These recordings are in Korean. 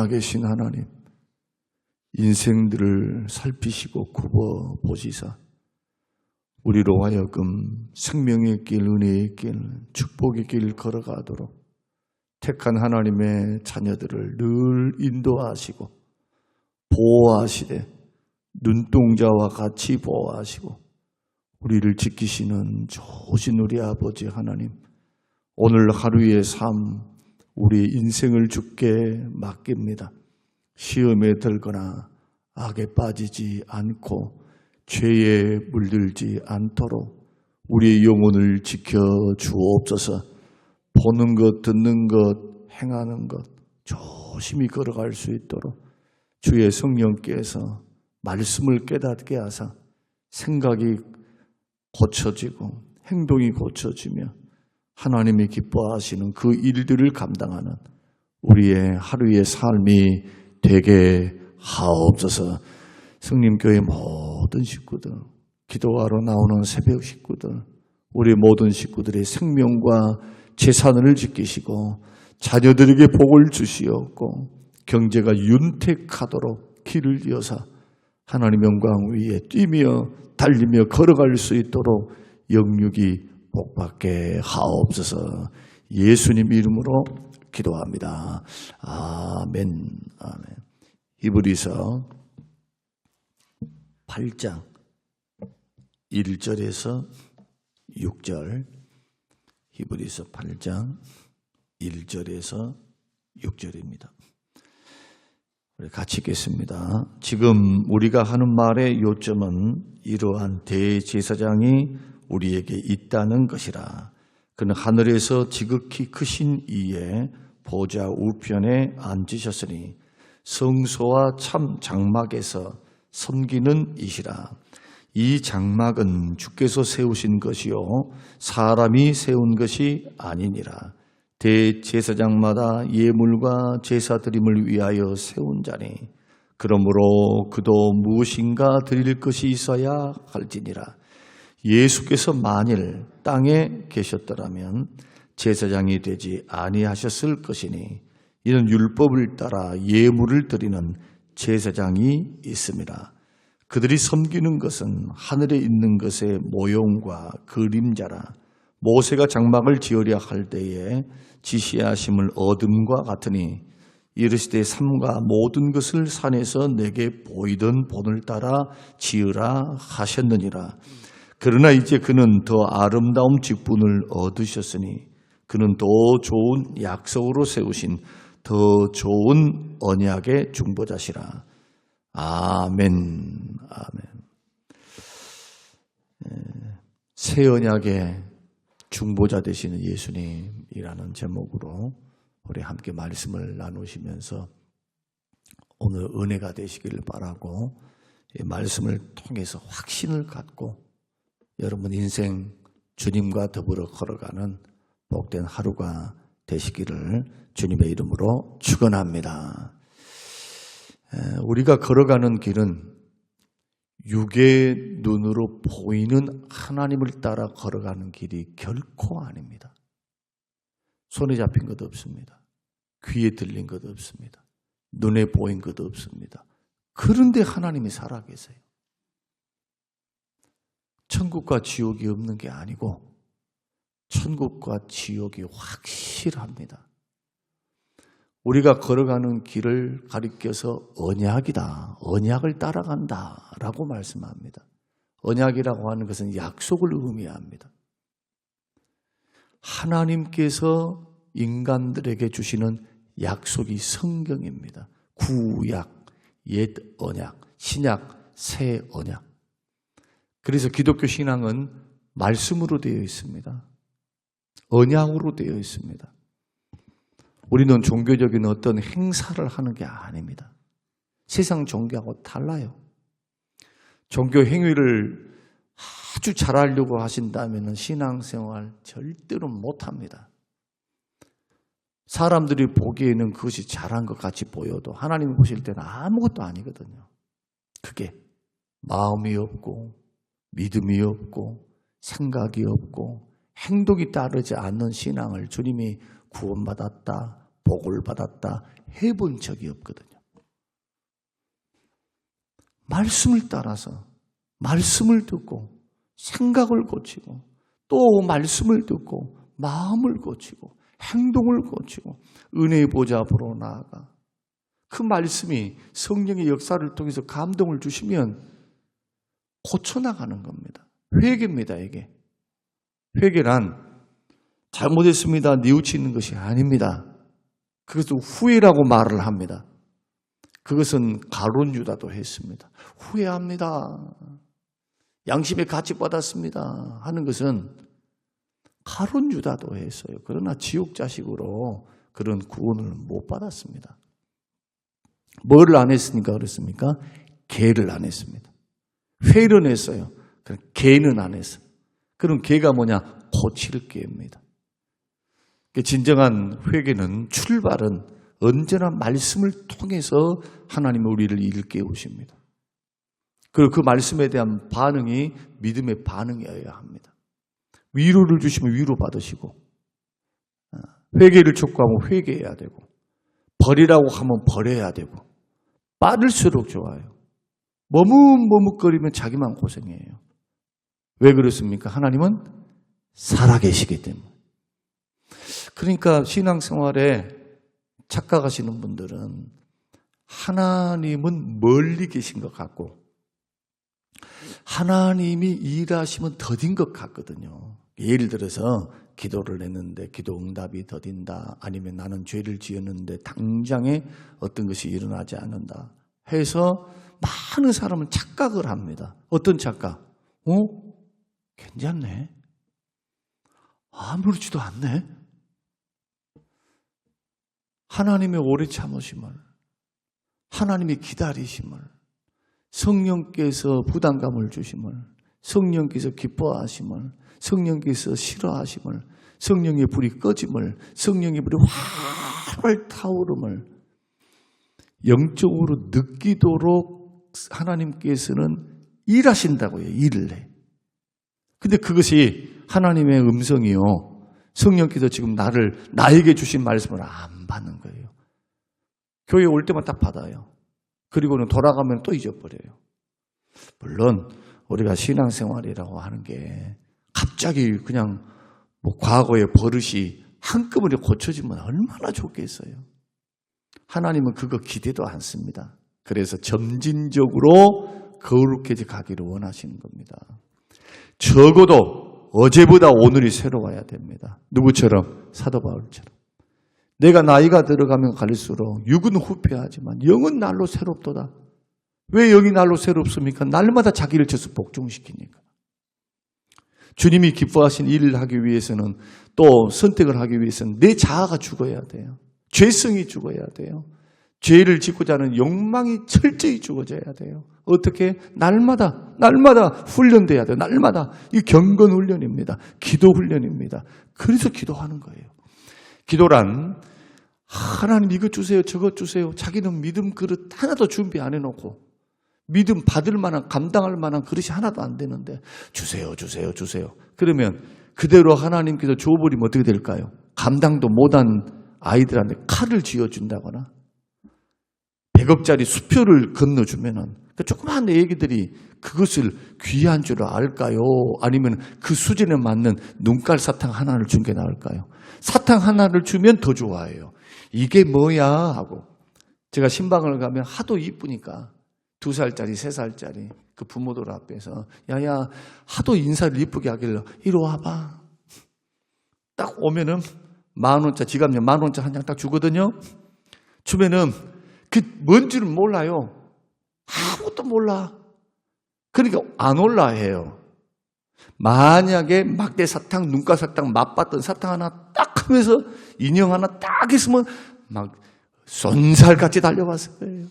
살아계신 하나님, 인생들을 살피시고 굽어보시사 우리로 하여금 생명의 길, 은혜의 길, 축복의 길 걸어가도록 택한 하나님의 자녀들을 늘 인도하시고 보호하시되 눈동자와 같이 보호하시고 우리를 지키시는 좋으신 우리 아버지 하나님, 오늘 하루의 삶, 우리의 인생을 주께 맡깁니다. 시험에 들거나 악에 빠지지 않고 죄에 물들지 않도록 우리의 영혼을 지켜 주옵소서. 보는 것, 듣는 것, 행하는 것 조심히 걸어갈 수 있도록 주의 성령께서 말씀을 깨닫게 하사 생각이 고쳐지고 행동이 고쳐지며 하나님이 기뻐하시는 그 일들을 감당하는 우리의 하루의 삶이 되게 하옵소서. 성림교회 모든 식구들, 기도하러 나오는 새벽 식구들, 우리 모든 식구들의 생명과 재산을 지키시고 자녀들에게 복을 주시옵고 경제가 윤택하도록 길을 이어서 하나님 영광 위에 뛰며 달리며 걸어갈 수 있도록 영육이 복받게 하옵소서. 예수님 이름으로 기도합니다. 아멘. 아멘. 히브리서 8장 1절에서 6절, 히브리서 8장 1절에서 6절입니다. 우리 같이 읽겠습니다. 지금 우리가 하는 말의 요점은 이러한 대제사장이 우리에게 있다는 것이라. 그는 하늘에서 지극히 크신 이의 보좌 우편에 앉으셨으니 성소와 참 장막에서 섬기는 이시라. 이 장막은 주께서 세우신 것이요 사람이 세운 것이 아니니라. 대제사장마다 예물과 제사 드림을 위하여 세운 자니 그러므로 그도 무엇인가 드릴 것이 있어야 할지니라. 예수께서 만일 땅에 계셨더라면 제사장이 되지 아니하셨을 것이니 이는 율법을 따라 예물을 드리는 제사장이 있음이라. 그들이 섬기는 것은 하늘에 있는 것의 모형과 그림자라. 모세가 장막을 지으려 할 때에 지시하심을 얻음과 같으니 이르시되 삼가 모든 것을 산에서 내게 보이던 본을 따라 지으라 하셨느니라. 그러나 이제 그는 더 아름다운 직분을 얻으셨으니 그는 더 좋은 약속으로 세우신 더 좋은 언약의 중보자시라. 아멘. 아멘. 새 언약의 중보자 되시는 예수님이라는 제목으로 우리 함께 말씀을 나누시면서 오늘 은혜가 되시기를 바라고 이 말씀을 통해서 확신을 갖고 여러분 인생 주님과 더불어 걸어가는 복된 하루가 되시기를 주님의 이름으로 축원합니다. 우리가 걸어가는 길은 육의 눈으로 보이는 하나님을 따라 걸어가는 길이 결코 아닙니다. 손에 잡힌 것 없습니다. 귀에 들린 것 없습니다. 눈에 보인 것 없습니다. 그런데 하나님이 살아계세요. 천국과 지옥이 없는 게 아니고 천국과 지옥이 확실합니다. 우리가 걸어가는 길을 가리켜서 언약이다, 언약을 따라간다 라고 말씀합니다. 언약이라고 하는 것은 약속을 의미합니다. 하나님께서 인간들에게 주시는 약속이 성경입니다. 구약, 옛 언약, 신약, 새 언약. 그래서 기독교 신앙은 말씀으로 되어 있습니다. 언약으로 되어 있습니다. 우리는 종교적인 어떤 행사를 하는 게 아닙니다. 세상 종교하고 달라요. 종교 행위를 아주 잘하려고 하신다면 신앙생활 절대로 못합니다. 사람들이 보기에는 그것이 잘한 것 같이 보여도 하나님이 보실 때는 아무것도 아니거든요. 그게 마음이 없고 믿음이 없고 생각이 없고 행동이 따르지 않는 신앙을 주님이 구원받았다, 복을 받았다 해본 적이 없거든요. 말씀을 따라서 말씀을 듣고 생각을 고치고 또 말씀을 듣고 마음을 고치고 행동을 고치고 은혜의 보좌 앞으로 나아가 그 말씀이 성령의 역사를 통해서 감동을 주시면 고쳐나가는 겁니다. 회개입니다. 이게 회개란 잘못했습니다 뉘우치는 것이 아닙니다. 그것도 후회라고 말을 합니다. 그것은 가룟 유다도 했습니다. 후회합니다. 양심의 가치 받았습니다 하는 것은 가룟 유다도 했어요. 그러나 지옥 자식으로 그런 구원을 못 받았습니다. 뭐를 안 했으니까 그렇습니까? 계를 안 했습니다. 회는 했어요. 계는 안 했어요. 그럼 계가 뭐냐? 고칠 계입니다. 진정한 회개는 출발은 언제나 말씀을 통해서 하나님이 우리를 일깨우십니다. 그리고 그 말씀에 대한 반응이 믿음의 반응이어야 합니다. 위로를 주시면 위로 받으시고 회개를 촉구하면 회개해야 되고 버리라고 하면 버려야 되고 빠를수록 좋아요. 머뭇머뭇거리면 자기만 고생해요. 왜 그렇습니까? 하나님은 살아계시기 때문에. 그러니까 신앙생활에 착각하시는 분들은 하나님은 멀리 계신 것 같고 하나님이 일하시면 더딘 것 같거든요. 예를 들어서 기도를 했는데 기도 응답이 더딘다. 아니면 나는 죄를 지었는데 당장에 어떤 것이 일어나지 않는다. 해서 많은 사람은 착각을 합니다. 어떤 착각? 괜찮네. 아무렇지도 않네. 하나님의 오래 참으심을, 하나님의 기다리심을, 성령께서 부담감을 주심을, 성령께서 기뻐하심을, 성령께서 싫어하심을, 성령의 불이 꺼짐을, 성령의 불이 활활 타오름을 영적으로 느끼도록 하나님께서는 일하신다고요. 일을 해. 근데 그것이 하나님의 음성이요. 성령께서 지금 나에게 주신 말씀을 안 받는 거예요. 교회 올 때만 딱 받아요. 그리고는 돌아가면 또 잊어버려요. 물론 우리가 신앙생활이라고 하는 게 갑자기 그냥 과거의 버릇이 한꺼번에 고쳐지면 얼마나 좋겠어요. 하나님은 그거 기대도 않습니다. 그래서 점진적으로 거룩해져 가기를 원하시는 겁니다. 적어도 어제보다 오늘이 새로워야 됩니다. 누구처럼? 사도 바울처럼. 내가 나이가 들어가면 갈수록 육은 후패하지만 영은 날로 새롭도다. 왜 영이 날로 새롭습니까? 날마다 자기를 쳐서 복종시키니까. 주님이 기뻐하신 일을 하기 위해서는 또 선택을 하기 위해서는 내 자아가 죽어야 돼요. 죄성이 죽어야 돼요. 죄를 짓고자 하는 욕망이 철저히 죽어져야 돼요. 어떻게? 날마다 훈련돼야 돼요. 날마다. 이 경건 훈련입니다. 기도 훈련입니다. 그래서 기도하는 거예요. 기도란 하나님 이것 주세요, 저것 주세요. 자기는 믿음 그릇 하나도 준비 안 해놓고 믿음 받을 만한, 감당할 만한 그릇이 하나도 안 되는데 주세요, 주세요, 주세요. 그러면 그대로 하나님께서 줘버리면 어떻게 될까요? 감당도 못한 아이들한테 칼을 쥐어준다거나 100억짜리 수표를 건너주면은 그 조그마한 애기들이 그것을 귀한 줄 알까요? 아니면 그 수준에 맞는 눈깔 사탕 하나를 준 게 나을까요? 사탕 하나를 주면 더 좋아해요. 이게 뭐야? 하고. 제가 신방을 가면 하도 이쁘니까 2살짜리, 3살짜리 그 부모들 앞에서 야야 하도 인사를 이쁘게 하길래 이리 와봐. 딱 오면은 10,000원짜리 지갑요 10,000원짜리 한 장 딱 주거든요. 주면은 그 뭔지는 몰라요. 아무것도 몰라. 그러니까 안 올라 해요. 만약에 막대 사탕, 눈가 사탕, 맛봤던 사탕 하나 딱 하면서 인형 하나 딱 있으면 막 쏜살같이 달려왔을 거예요.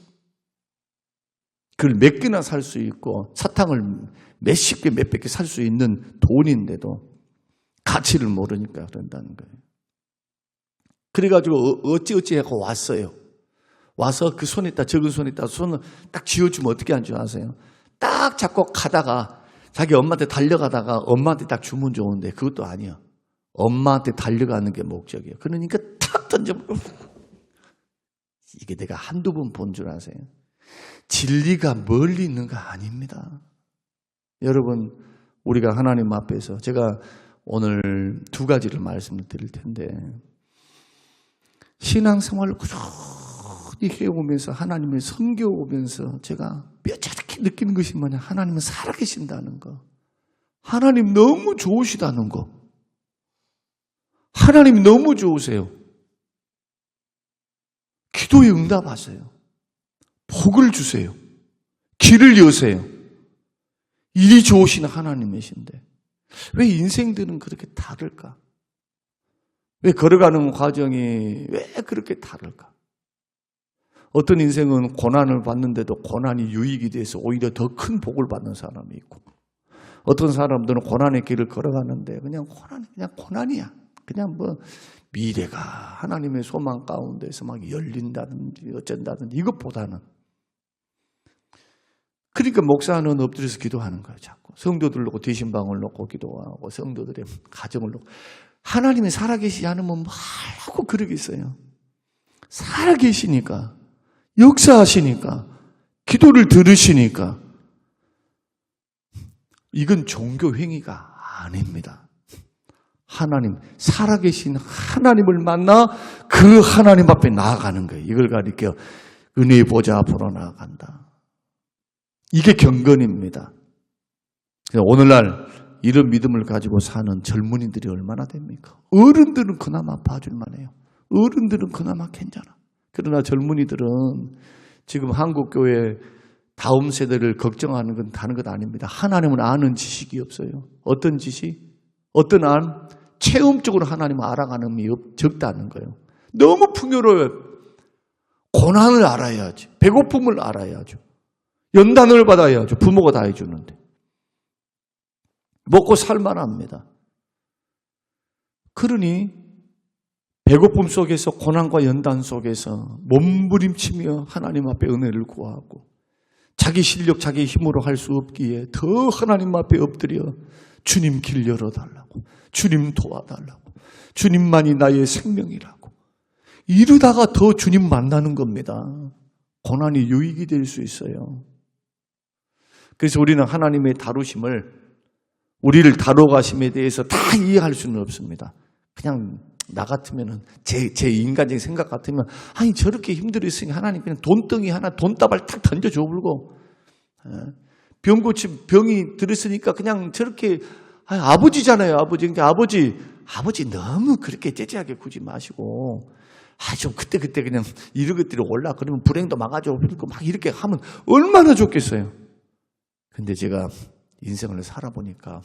그걸 몇 개나 살 수 있고 사탕을 몇십 개, 몇백 개 살 수 있는 돈인데도 가치를 모르니까 그런다는 거예요. 그래가지고 어찌어찌 하고 왔어요. 와서 그 손에다 적은 손에다 손을 딱 쥐어주면 어떻게 하는 줄 아세요? 딱 잡고 가다가 자기 엄마한테 달려가다가 엄마한테 딱 주면 좋은데 그것도 아니야. 엄마한테 달려가는 게 목적이에요. 그러니까 탁 던져버리고 이게 내가 한두 번 본 줄 아세요? 진리가 멀리 있는가 아닙니다. 여러분, 우리가 하나님 앞에서 제가 오늘 두 가지를 말씀을 드릴 텐데, 신앙생활을 꾸준히 해오면서 하나님을 섬겨오면서 제가 뼈저리게 느끼는 것이 뭐냐, 하나님은 살아계신다는 거, 하나님 너무 좋으시다는 거, 하나님 너무 좋으세요. 기도에 응답하세요. 복을 주세요. 길을 여세요. 일이 좋으신 하나님이신데 왜 인생들은 그렇게 다를까? 왜 걸어가는 과정이 왜 그렇게 다를까? 어떤 인생은 고난을 받는데도 고난이 유익이 돼서 오히려 더 큰 복을 받는 사람이 있고, 어떤 사람들은 고난의 길을 걸어가는데 그냥 고난이야. 그냥 뭐 미래가 하나님의 소망 가운데서 막 열린다든지 어쩐다든지 이것보다는, 그러니까 목사는 엎드려서 기도하는 거예요. 자꾸 성도들 놓고 뒤신방을 놓고 기도하고 성도들의 가정을 놓고. 하나님이 살아계시지 않으면 뭐하고 그러겠어요. 살아계시니까, 역사하시니까, 기도를 들으시니까. 이건 종교 행위가 아닙니다. 하나님, 살아계신 하나님을 만나 그 하나님 앞에 나아가는 거예요. 이걸 가리켜 은혜의 보좌 앞으로 나아간다. 이게 경건입니다. 오늘날 이런 믿음을 가지고 사는 젊은이들이 얼마나 됩니까? 어른들은 그나마 봐줄만 해요. 어른들은 그나마 괜찮아. 그러나 젊은이들은 지금 한국교회 다음 세대를 걱정하는 건 다른 것 아닙니다. 하나님을 아는 지식이 없어요. 어떤 지식? 어떤 체험적으로 하나님을 알아가는 게 적다는 거예요. 너무 풍요로워요. 고난을 알아야지. 배고픔을 알아야죠. 연단을 받아야죠. 부모가 다 해주는데. 먹고 살만합니다. 그러니 배고픔 속에서, 고난과 연단 속에서 몸부림치며 하나님 앞에 은혜를 구하고, 자기 실력, 자기 힘으로 할 수 없기에 더 하나님 앞에 엎드려 주님 길 열어달라고, 주님 도와달라고, 주님만이 나의 생명이라고 이러다가 더 주님 만나는 겁니다. 고난이 유익이 될 수 있어요. 그래서 우리는 하나님의 다루심을, 우리를 다뤄가심에 대해서 다 이해할 수는 없습니다. 그냥 나 같으면은, 제 인간적인 생각 같으면, 아니 저렇게 힘들어 있으니 하나님 그냥 돈덩이 하나, 돈다발 탁 던져줘 불고, 병 고침, 병이 들었으니까 그냥 저렇게, 아버지잖아요, 아버지. 그러니까 아버지 너무 그렇게 째째하게 구지 마시고, 좀 그때 그냥 이런 것들이 올라, 그러면 불행도 막아줘 불고 막 이렇게 하면 얼마나 좋겠어요. 근데 제가 인생을 살아보니까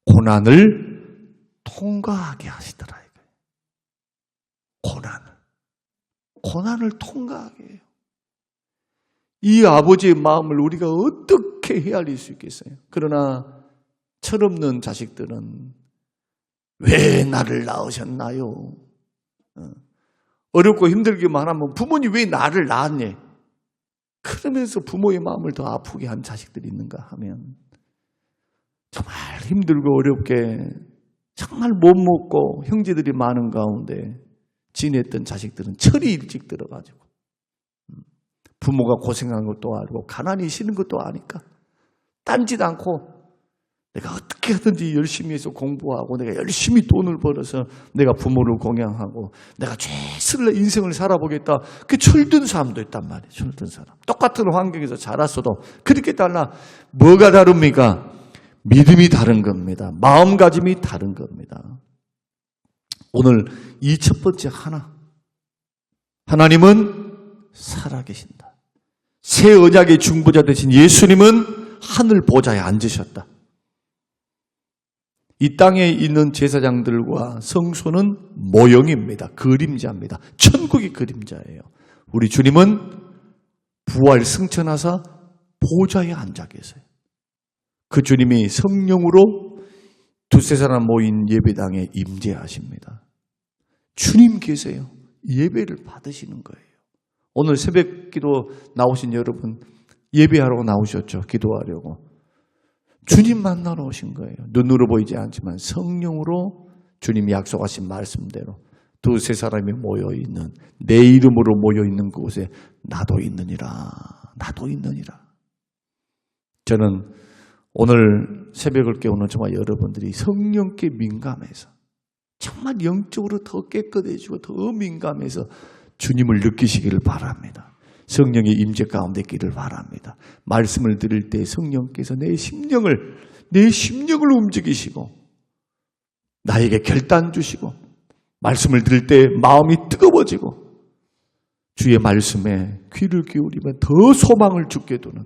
고난을 통과하게 하시더라. 고난을 통과하게 해요. 이 아버지의 마음을 우리가 어떻게 헤아릴 수 있겠어요? 그러나 철없는 자식들은 왜 나를 낳으셨나요? 어렵고 힘들기만 하면 부모님 왜 나를 낳았니? 그러면서 부모의 마음을 더 아프게 한 자식들이 있는가 하면, 정말 힘들고 어렵게 정말 못 먹고 형제들이 많은 가운데 지냈던 자식들은 철이 일찍 들어가지고, 부모가 고생한 것도 알고 가난이 싫은 것도 아니까 딴짓 않고 내가 어떻게 하든지 열심히 해서 공부하고, 내가 열심히 돈을 벌어서 내가 부모를 공양하고 내가 최선을 인생을 살아보겠다. 그 철든 사람도 있단 말이에요. 철든 사람. 똑같은 환경에서 자랐어도 그렇게 달라. 뭐가 다릅니까? 믿음이 다른 겁니다. 마음가짐이 다른 겁니다. 오늘 이 첫 번째 하나님은 살아계신다. 새 언약의 중보자 되신 예수님은 하늘 보좌에 앉으셨다. 이 땅에 있는 제사장들과 성소는 모형입니다. 그림자입니다. 천국의 그림자예요. 우리 주님은 부활 승천하사 보좌에 앉아 계세요. 그 주님이 성령으로 두세 사람 모인 예배당에 임재하십니다. 주님 계세요. 예배를 받으시는 거예요. 오늘 새벽 기도 나오신 여러분, 예배하러 나오셨죠? 기도하려고. 주님 만나러 오신 거예요. 눈으로 보이지 않지만 성령으로 주님이 약속하신 말씀대로 두세 사람이 모여있는, 내 이름으로 모여있는 곳에 나도 있느니라. 나도 있느니라. 저는 오늘 새벽을 깨우는 정말 여러분들이 성령께 민감해서 정말 영적으로 더 깨끗해지고 더 민감해서 주님을 느끼시기를 바랍니다. 성령의 임재 가운데 있기를 바랍니다. 말씀을 들을 때 성령께서 내 심령을 움직이시고 나에게 결단 주시고 말씀을 들을 때 마음이 뜨거워지고 주의 말씀에 귀를 기울이면 더 소망을 주게 되는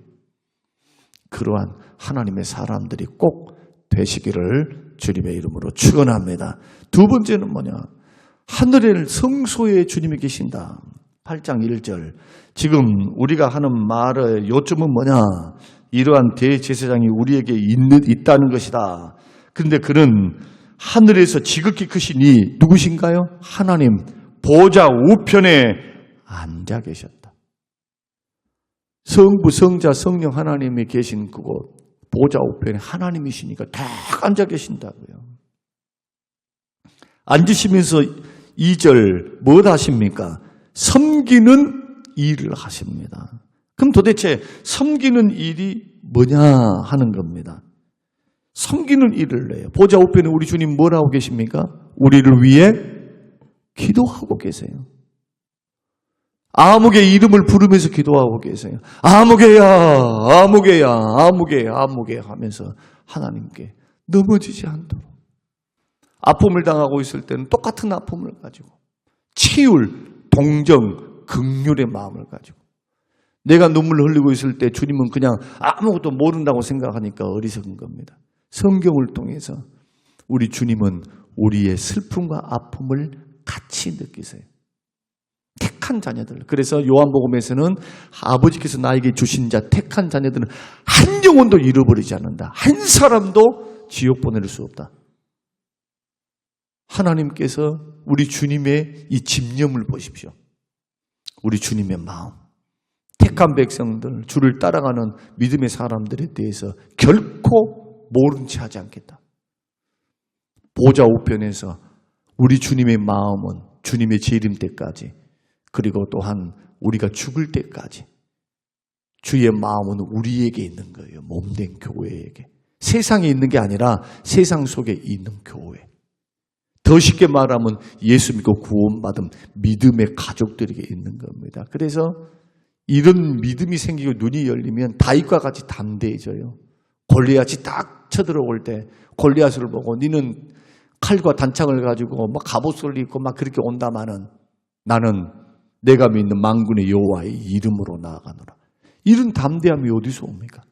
그러한 하나님의 사람들이 꼭 되시기를 주님의 이름으로 축원합니다. 두 번째는 뭐냐? 하늘의 성소에 주님이 계신다. 8장 1절. 지금 우리가 하는 말의 요점은 뭐냐? 이러한 대제사장이 우리에게 있다는 것이다. 그런데 그는 하늘에서 지극히 크신 이 누구신가요? 하나님 보좌 우편에 앉아 계셨다. 성부, 성자, 성령 하나님이 계신 그곳 보좌 우편에 하나님이시니까 딱 앉아 계신다고요. 앉으시면서 2절 뭐 하십니까? 섬기는 일을 하십니다. 그럼 도대체 섬기는 일이 뭐냐 하는 겁니다. 섬기는 일을 해요. 보좌 우편에 우리 주님 뭘 하고 계십니까? 우리를 위해 기도하고 계세요. 아무개 이름을 부르면서 기도하고 계세요. 아무개야, 아무개야, 아무개, 아무개 하면서 하나님께 넘어지지 않도록. 아픔을 당하고 있을 때는 똑같은 아픔을 가지고 치율, 동정, 긍휼의 마음을 가지고 내가 눈물을 흘리고 있을 때 주님은 그냥 아무것도 모른다고 생각하니까 어리석은 겁니다. 성경을 통해서 우리 주님은 우리의 슬픔과 아픔을 같이 느끼세요. 택한 자녀들. 그래서 요한복음에서는 아버지께서 나에게 주신 자 택한 자녀들은 한 영혼도 잃어버리지 않는다. 한 사람도 지옥 보낼 수 없다. 하나님께서 우리 주님의 이 집념을 보십시오. 우리 주님의 마음. 택한 백성들, 주를 따라가는 믿음의 사람들에 대해서 결코 모른 채 하지 않겠다. 보좌 우편에서 우리 주님의 마음은 주님의 재림 때까지 그리고 또한 우리가 죽을 때까지 주의 마음은 우리에게 있는 거예요. 몸된 교회에게. 세상에 있는 게 아니라 세상 속에 있는 교회. 더 쉽게 말하면 예수 믿고 구원받은 믿음의 가족들에게 있는 겁니다. 그래서 이런 믿음이 생기고 눈이 열리면 다윗과 같이 담대해져요. 골리앗이 딱 쳐들어올 때 골리앗을 보고 니는 칼과 단창을 가지고 막 갑옷을 입고 막 그렇게 온다마는 나는 내가 믿는 만군의 여호와의 이름으로 나아가노라. 이런 담대함이 어디서 옵니까?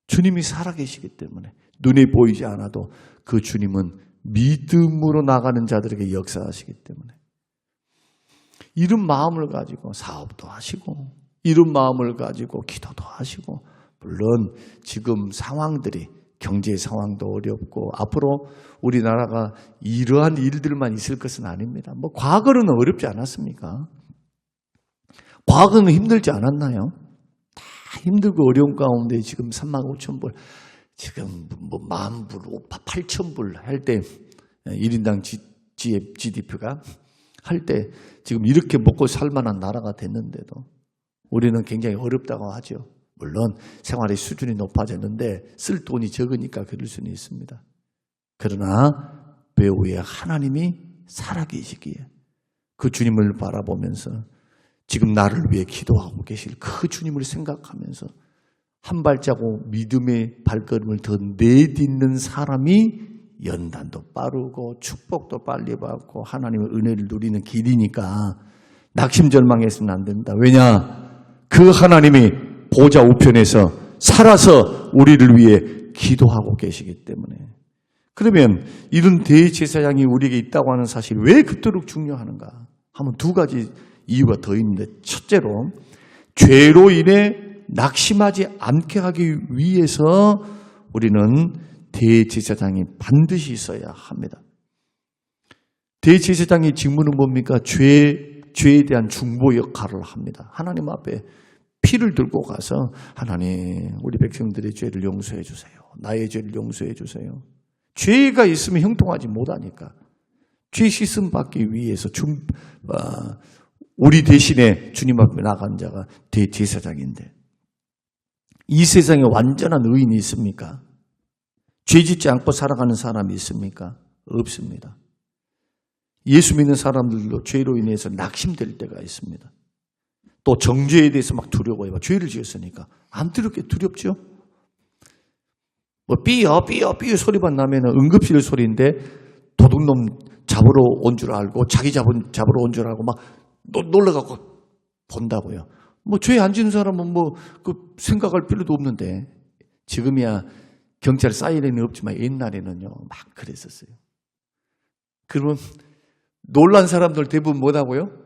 주님이 살아계시기 때문에 눈에 보이지 않아도 그 주님은 믿음으로 나가는 자들에게 역사하시기 때문에 이런 마음을 가지고 사업도 하시고 이런 마음을 가지고 기도도 하시고 물론 지금 상황들이 경제 상황도 어렵고 앞으로 우리나라가 이러한 일들만 있을 것은 아닙니다. 뭐 과거는 어렵지 않았습니까? 과거는 힘들지 않았나요? 다 힘들고 어려운 가운데 지금 35,000불 지금 뭐 10,000불, 8,000불 할 때 1인당 GDP가 할 때 지금 이렇게 먹고 살만한 나라가 됐는데도 우리는 굉장히 어렵다고 하죠. 물론 생활의 수준이 높아졌는데 쓸 돈이 적으니까 그럴 수는 있습니다. 그러나 배후에 하나님이 살아계시기에 그 주님을 바라보면서 지금 나를 위해 기도하고 계실 그 주님을 생각하면서 한 발자국 믿음의 발걸음을 더 내딛는 사람이 연단도 빠르고 축복도 빨리 받고 하나님의 은혜를 누리는 길이니까 낙심절망해서는 안 된다. 왜냐? 그 하나님이 보좌 우편에서 살아서 우리를 위해 기도하고 계시기 때문에. 그러면 이런 대제사장이 우리에게 있다고 하는 사실이 왜 그토록 중요한가 하면 두 가지 이유가 더 있는데, 첫째로 죄로 인해 낙심하지 않게 하기 위해서 우리는 대제사장이 반드시 있어야 합니다. 대제사장의 직무는 뭡니까? 죄에 대한 중보 역할을 합니다. 하나님 앞에 피를 들고 가서 하나님 우리 백성들의 죄를 용서해 주세요. 나의 죄를 용서해 주세요. 죄가 있으면 형통하지 못하니까 죄 씻음 받기 위해서 우리 대신에 주님 앞에 나간 자가 대제사장인데 이 세상에 완전한 의인이 있습니까? 죄 짓지 않고 살아가는 사람이 있습니까? 없습니다. 예수 믿는 사람들도 죄로 인해서 낙심될 때가 있습니다. 또 정죄에 대해서 막 두려워해요. 죄를 지었으니까. 안 두렵죠? 뭐 삐어 소리만 나면 응급실 소리인데 도둑놈 잡으러 온 줄 알고 자기 잡으러 온 줄 알고 막 놀라갖고 본다고요. 뭐 죄 안 지는 사람은 뭐 그 생각할 필요도 없는데 지금이야 경찰 사이렌이 없지만 옛날에는요 막 그랬었어요. 그러면 놀란 사람들 대부분 뭐라고요?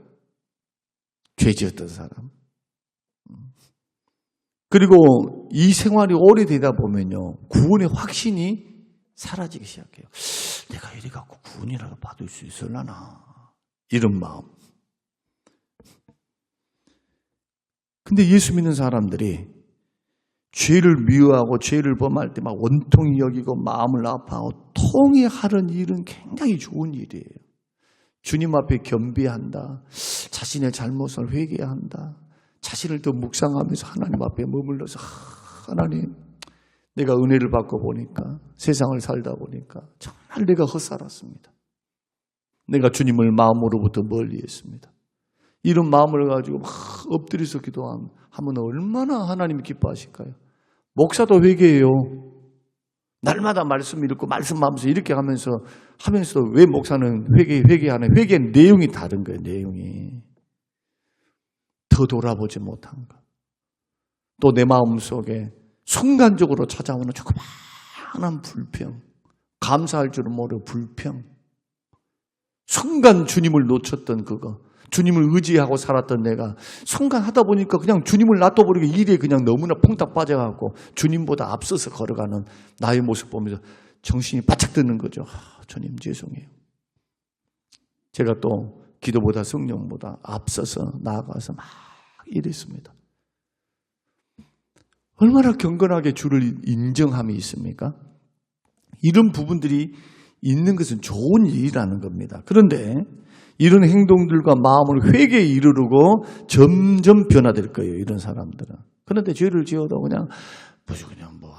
죄 지었던 사람. 그리고 이 생활이 오래되다 보면요 구원의 확신이 사라지기 시작해요. 내가 이래 갖고 구원이라도 받을 수 있을라나 이런 마음. 근데 예수 믿는 사람들이 죄를 미워하고 죄를 범할 때 막 원통이 여기고 마음을 아파하고 통회하는 일은 굉장히 좋은 일이에요. 주님 앞에 겸비한다. 자신의 잘못을 회개한다. 자신을 더 묵상하면서 하나님 앞에 머물러서 하나님 내가 은혜를 받고 보니까 세상을 살다 보니까 정말 내가 헛살았습니다. 내가 주님을 마음으로부터 멀리했습니다. 이런 마음을 가지고 막 엎드려서 기도하면 얼마나 하나님이 기뻐하실까요? 목사도 회개해요. 날마다 말씀 읽고 말씀하면서 이렇게 하면서 왜 목사는 회개하는 회개의 내용이 다른 거예요. 내용이 더 돌아보지 못한 거. 또 내 마음 속에 순간적으로 찾아오는 조그마한 불평, 감사할 줄은 모르고 불평, 순간 주님을 놓쳤던 그거, 주님을 의지하고 살았던 내가 순간 하다 보니까 그냥 주님을 놔둬버리고 일에 그냥 너무나 퐁딱 빠져가고 주님보다 앞서서 걸어가는 나의 모습 보면서 정신이 바짝 드는 거죠. 주님 죄송해요. 제가 또 기도보다 성령보다 앞서서 나아가서 막 이랬습니다. 얼마나 경건하게 주를 인정함이 있습니까? 이런 부분들이 있는 것은 좋은 일이라는 겁니다. 그런데 이런 행동들과 마음을 회개에 이르르고 점점 변화될 거예요. 이런 사람들은. 그런데 죄를 지어도 그냥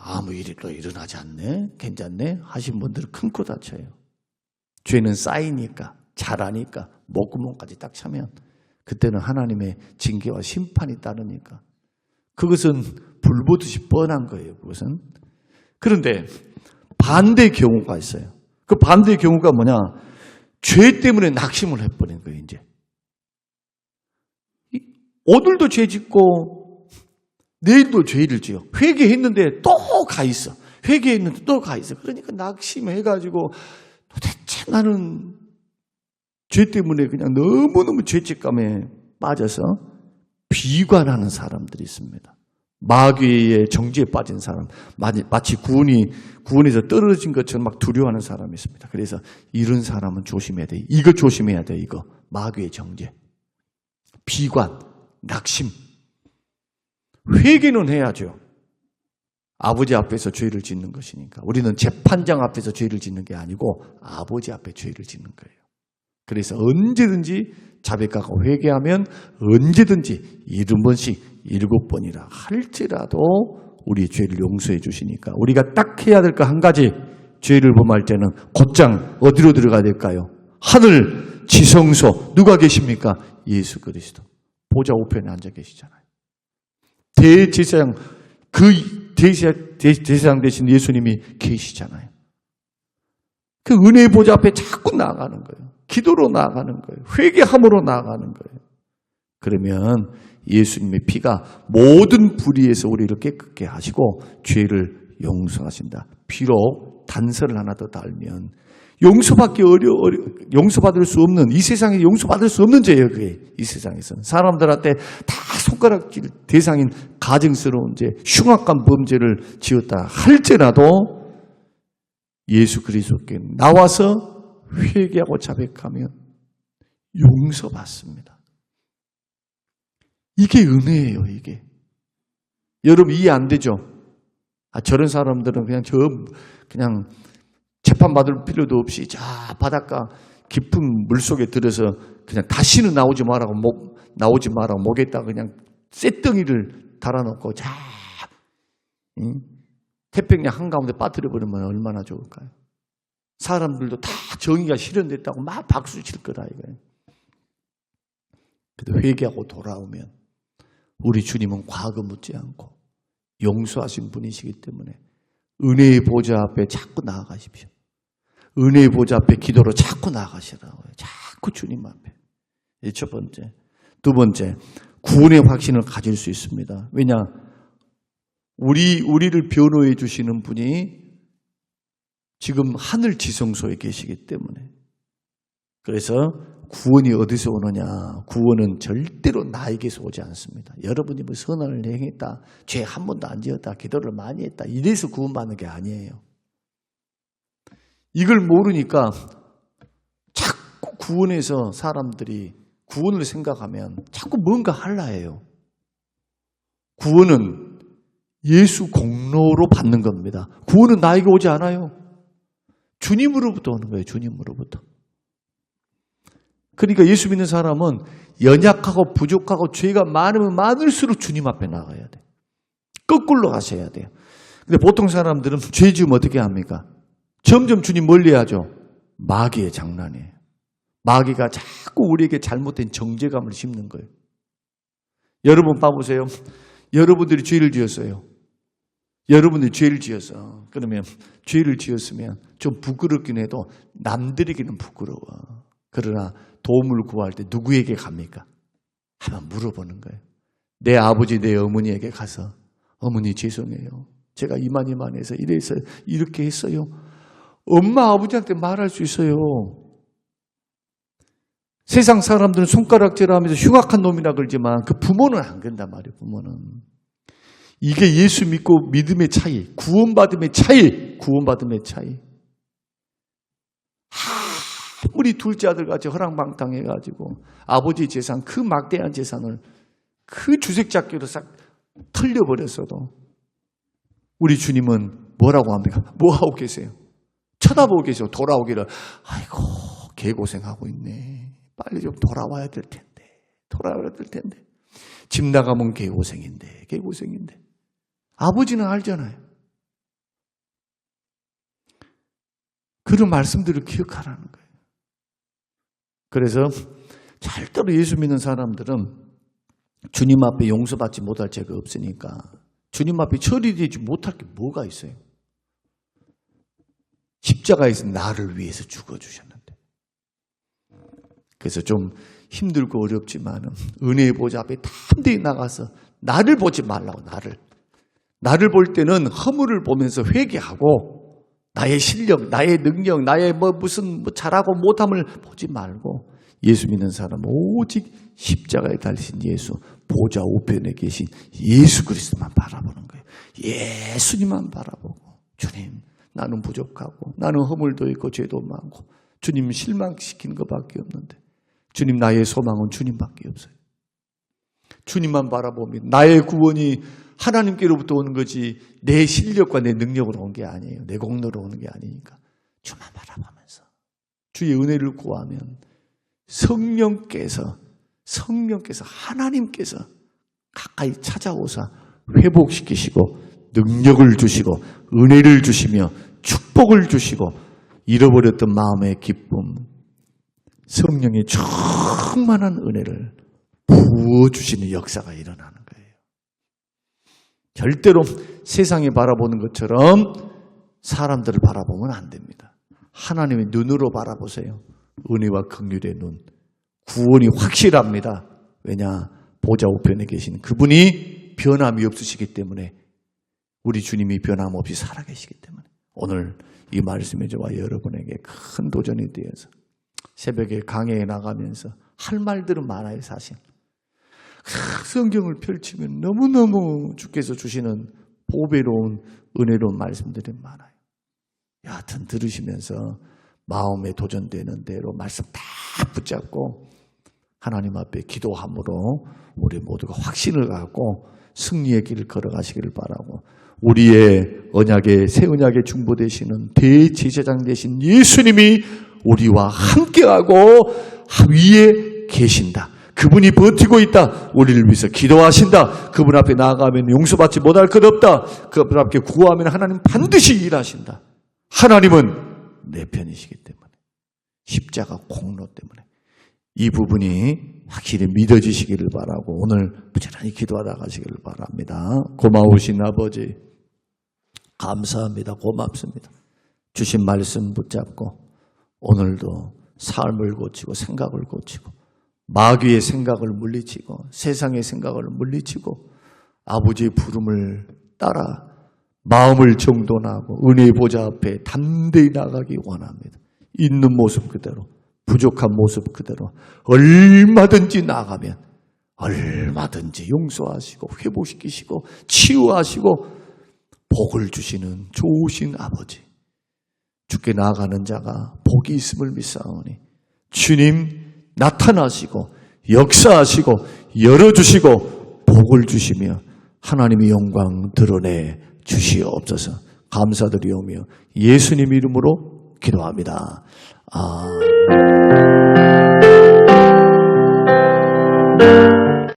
아무 일이 또 일어나지 않네, 괜찮네 하신 분들은 큰 코 다쳐요. 죄는 쌓이니까 잘하니까 목구멍까지 딱 차면 그때는 하나님의 징계와 심판이 따르니까 그것은 불보듯이 뻔한 거예요. 그것은. 그런데 반대의 경우가 있어요. 그 반대의 경우가 뭐냐? 죄 때문에 낙심을 해버린 거예요. 이제 오늘도 죄 짓고 내일도 죄를 지어. 회개했는데 또 가 있어. 회개했는데 또 가 있어. 그러니까 낙심해가지고 도대체 나는 죄 때문에 그냥 너무너무 죄책감에 빠져서 비관하는 사람들이 있습니다. 마귀의 정죄에 빠진 사람, 마치 구원에서 떨어진 것처럼 막 두려워하는 사람이 있습니다. 그래서 이런 사람은 조심해야 돼. 이거 조심해야 돼. 이거 마귀의 정죄, 비관, 낙심. 회개는 해야죠. 아버지 앞에서 죄를 짓는 것이니까. 우리는 재판장 앞에서 죄를 짓는 게 아니고 아버지 앞에 죄를 짓는 거예요. 그래서 언제든지 자백하고 회개하면 언제든지 70번씩 7번이라 할지라도 우리 죄를 용서해 주시니까 우리가 딱 해야 될 거 한 가지, 죄를 범할 때는 곧장 어디로 들어가야 될까요? 하늘 지성소. 누가 계십니까? 예수 그리스도 보좌 우편에 앉아 계시잖아요. 대제사장, 대제사장 되신 예수님이 계시잖아요. 그 은혜의 보좌 앞에 자꾸 나아가는 거예요. 기도로 나아가는 거예요. 회개함으로 나아가는 거예요. 그러면 예수님의 피가 모든 불의에서 우리를 깨끗게 하시고 죄를 용서하신다. 비록 단서를 하나 더 달면 용서받을 수 없는, 이 세상에 용서받을 수 없는 죄예요. 그게 이 세상에서는 사람들한테 다 손가락질 대상인 가증스러운 죄, 흉악한 범죄를 지었다 할지라도 예수 그리스도께 나와서 회개하고 자백하면 용서받습니다. 이게 은혜예요. 이게 여러분 이해 안 되죠? 저런 사람들은 그냥 재판받을 필요도 없이 자 바닷가 깊은 물속에 들어서 그냥 다시는 나오지 말라고 목에다 그냥 쇳덩이를 달아놓고 태평양 한가운데 빠뜨려 버리면 얼마나 좋을까요? 사람들도 다 정의가 실현됐다고 막 박수 칠 거다 이거예요. 근데 회개하고 돌아오면 우리 주님은 과거 묻지 않고 용서하신 분이시기 때문에 은혜의 보좌 앞에 자꾸 나아가십시오. 은혜의 보좌 앞에 기도로 자꾸 나아가시라고요. 자꾸 주님 앞에. 이 첫 번째. 두 번째, 구원의 확신을 가질 수 있습니다. 왜냐? 우리를 변호해 주시는 분이 지금 하늘 지성소에 계시기 때문에. 그래서 구원이 어디서 오느냐? 구원은 절대로 나에게서 오지 않습니다. 여러분이 뭐 선을 행했다, 죄 한 번도 안 지었다, 기도를 많이 했다, 이래서 구원받는 게 아니에요. 이걸 모르니까 자꾸 구원에서 사람들이 구원을 생각하면 자꾸 뭔가 하려 해요. 구원은 예수 공로로 받는 겁니다. 구원은 나에게 오지 않아요. 주님으로부터 오는 거예요. 주님으로부터. 그러니까 예수 믿는 사람은 연약하고 부족하고 죄가 많으면 많을수록 주님 앞에 나가야 돼. 거꾸로 가셔야 돼요. 근데 보통 사람들은 죄 지으면 어떻게 합니까? 점점 주님 멀리하죠. 마귀의 장난이에요. 마귀가 자꾸 우리에게 잘못된 정죄감을 심는 거예요. 여러분 봐보세요. 여러분들이 죄를 지었어요. 여러분들이 죄를 지었어. 그러면 죄를 지었으면 좀 부끄럽긴 해도 남들에게는 부끄러워. 그러나 도움을 구할 때 누구에게 갑니까? 한번 물어보는 거예요. 내 아버지, 내 어머니에게 가서 어머니 죄송해요. 제가 이만해서 이래서 이렇게 했어요. 엄마, 아버지한테 말할 수 있어요. 세상 사람들은 손가락질하면서 흉악한 놈이라 그러지만 그 부모는 안 그런단 말이에요. 부모는. 이게 예수 믿고 믿음의 차이, 구원받음의 차이. 우리 둘째 아들같이 허랑방탕해가지고 아버지 재산, 그 막대한 재산을 그 주색잡기로 싹 털려버렸어도 우리 주님은 뭐라고 합니까? 뭐 하고 계세요? 쳐다보고 계세요. 돌아오기를. 아이고, 개고생하고 있네. 빨리 좀 돌아와야 될 텐데. 집 나가면 개고생인데. 아버지는 알잖아요. 그런 말씀들을 기억하라는 거예요. 그래서 절대로 예수 믿는 사람들은 주님 앞에 용서받지 못할 죄가 없으니까 주님 앞에 처리되지 못할 게 뭐가 있어요? 십자가에서 나를 위해서 죽어주셨는데. 그래서 좀 힘들고 어렵지만 은혜의 보좌 앞에 담대히 나가서 나를 보지 말라고. 나를 볼 때는 허물을 보면서 회개하고 나의 실력, 나의 능력, 나의 무슨 잘하고 못함을 보지 말고 예수 믿는 사람은 오직 십자가에 달리신 예수, 보좌 우편에 계신 예수 그리스도만 바라보는 거예요. 예수님만 바라보고, 주님 나는 부족하고 나는 허물도 있고 죄도 많고 주님 실망시킨 것밖에 없는데 주님 나의 소망은 주님밖에 없어요. 주님만 바라보면 나의 구원이 하나님께로부터 오는 거지 내 실력과 내 능력으로 온 게 아니에요. 내 공로로 오는 게 아니니까 주만 바라보면서 주의 은혜를 구하면 성령께서 하나님께서 가까이 찾아오사 회복시키시고 능력을 주시고 은혜를 주시며 축복을 주시고 잃어버렸던 마음의 기쁨, 성령의 충만한 은혜를 부어주시는 역사가 일어나는 거예요. 절대로 세상이 바라보는 것처럼 사람들을 바라보면 안 됩니다. 하나님의 눈으로 바라보세요. 은혜와 긍휼의 눈. 구원이 확실합니다. 왜냐? 보좌 우편에 계신 그분이 변함이 없으시기 때문에, 우리 주님이 변함없이 살아계시기 때문에 오늘 이 말씀에 저와 여러분에게 큰 도전이 되어서 새벽에 강해에 나가면서 할 말들은 많아요. 사실 성경을 펼치면 너무너무 주께서 주시는 보배로운 은혜로운 말씀들이 많아요. 여하튼 들으시면서 마음에 도전되는 대로 말씀 다 붙잡고 하나님 앞에 기도함으로 우리 모두가 확신을 갖고 승리의 길을 걸어가시기를 바라고, 우리의 언약의 새 언약의 중보 되시는 대제사장 되신 예수님이 우리와 함께하고 위에 계신다. 그분이 버티고 있다. 우리를 위해서 기도하신다. 그분 앞에 나아가면 용서받지 못할 것 없다. 그분 앞에 구하면 하나님 반드시 일하신다. 하나님은 내 편이시기 때문에, 십자가 공로 때문에 이 부분이 확실히 믿어지시기를 바라고 오늘 부지런히 기도하다 가시기를 바랍니다. 고마우신 아버지 감사합니다. 고맙습니다. 주신 말씀 붙잡고 오늘도 삶을 고치고 생각을 고치고 마귀의 생각을 물리치고 세상의 생각을 물리치고 아버지의 부름을 따라 마음을 정돈하고 은혜의 보좌 앞에 담대히 나가기 원합니다. 있는 모습 그대로, 부족한 모습 그대로 얼마든지 나가면 얼마든지 용서하시고 회복시키시고 치유하시고 복을 주시는 좋으신 아버지, 주께 나아가는 자가 복이 있음을 믿사오니 주님 나타나시고 역사하시고 열어주시고 복을 주시며 하나님의 영광 드러내 주시옵소서. 감사드리오며 예수님 이름으로 기도합니다. 아멘.